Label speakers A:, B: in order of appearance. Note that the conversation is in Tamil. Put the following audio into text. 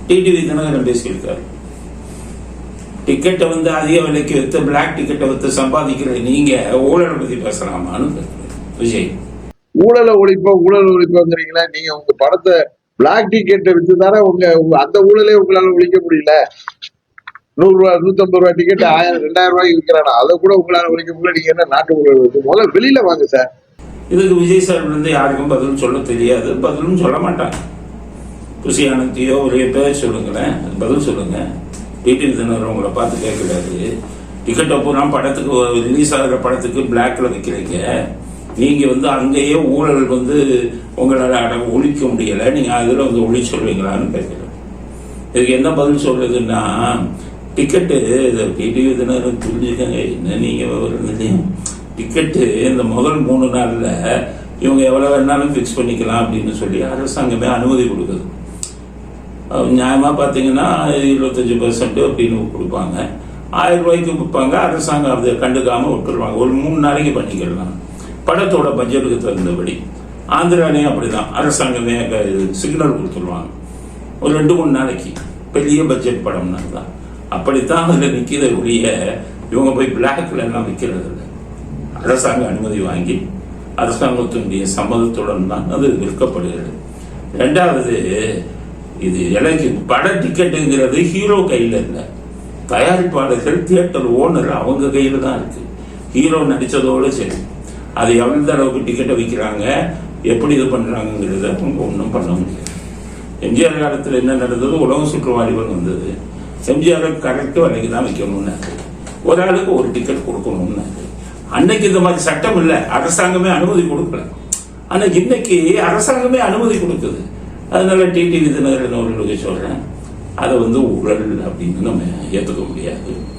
A: டிடிவி தினகரன் பேசியிருக்காரு. டிக்கெட்டை வந்து அதிக விலைக்கு வித்து பிளாக் டிக்கெட்டை வித்து சம்பாதிக்கிற நீங்க ஊழலை பத்தி பேசலாமான்னு விஜய்.
B: ஊழலை ஒழிப்போங்கிறீங்களா? நீங்க உங்க படத்தை பிளாக் டிக்கெட்டை வித்து தானே உங்க அந்த ஊழலே உங்களால ஒழிக்க முடியல. 100 ரூபாய் 150 ரூபாய் டிக்கெட் 1000 2000 ரூபாய்க்கு விற்கிறானா, அதை கூட உங்களால ஒழிக்க முடியல. நீங்க என்ன நாட்டு ஊழல் முதல்ல வெளியில வாங்க சார்.
A: இதுக்கு விஜய் சார் இருந்து யாருக்கும் பதிலும் சொல்ல தெரியாது, பதிலும் சொல்ல மாட்டாங்க. புசியானத்தையோ ஒரு பேர் சொல்லுங்களேன், பதில் சொல்லுங்க. டிடிவி தினகரன் உங்களை பார்த்து கேட்கக்கூடாது. டிக்கெட்டை பூரா படத்துக்கு ரிலீஸ் ஆகிற படத்துக்கு பிளாக்ல வைக்கிறீங்க. நீங்க வந்து அங்கேயே ஊழல் வந்து உங்களால் ஒழிக்க முடியல, நீங்க அதுல வந்து ஒளி சொல்வீங்களான்னு கேட்கிறேன். இதுக்கு என்ன பதில் சொல்றதுன்னா, டிக்கெட்டு டிடிவி தினகரன் புரிஞ்சுக்கங்க. என்ன நீங்க டிக்கெட்டு இந்த முதல் 3 நாள்ல இவங்க எவ்வளவு வேணாலும் பிக்ஸ் பண்ணிக்கலாம் அப்படின்னு சொல்லி அரசாங்கமே அனுமதி கொடுக்குது. நியாயமா பாத்தீங்கன்னா 25% அப்படின்னு கொடுப்பாங்க. 1000 ரூபாய்க்கு கொடுப்பாங்க. அரசாங்கம் அதை கண்டுக்காம விட்டுருவாங்க. ஒரு 3 நாளைக்கு பண்ணிக்கலாம் படத்தோட பட்ஜெட்டுக்கு தகுந்தபடி. ஆந்திராலையும் அப்படிதான், அரசாங்கமே சிக்னல் கொடுத்துருவாங்க. ஒரு 2-3 நாளைக்கு பெரிய பட்ஜெட் படம்னா தான் அப்படித்தான் அதுல நிக்கிற ஒழிய இவங்க போய் பிளாக்ல எல்லாம் விற்கிறது இல்லை. அரசாங்க அனுமதி வாங்கி அரசாங்கத்தினுடைய சம்மதத்துடன் தான் அது விற்கப்படுகிறது. 2வது, இது எனக்கு பட டிக்கெட்டுங்கிறது ஹீரோ கையில இல்லை, தயாரிப்பாளர்கள் தியேட்டர் ஓனர் அவங்க கையில தான் இருக்கு. ஹீரோ நடிச்சதோடு சரி, அது எந்த அளவுக்கு டிக்கெட்டை விற்கிறாங்க, எப்படி இது பண்றாங்கிறத அவங்க ஒன்றும் பண்ண முடியாது. எம்ஜிஆர் காலத்தில் என்ன நடந்தது, உலகம் சுற்றுவாளிவன் வந்தது. எம்ஜிஆர் கரெக்ட் விலைக்கு தான் வைக்கணும்னாரு, ஒரு ஆளுக்கு ஒரு டிக்கெட் கொடுக்கணும்னாரு. அன்னைக்கு இந்த மாதிரி சட்டம் இல்லை, அரசாங்கமே அனுமதி கொடுக்கல. ஆனா இன்னைக்கு அரசாங்கமே அனுமதி கொடுக்குது. அதனால டிடிவி தினகரன் அவர்களுக்கு சொல்றேன், அதை வந்து ஊழல் அப்படின்னு நம்ம ஏற்றுக்க முடியாது.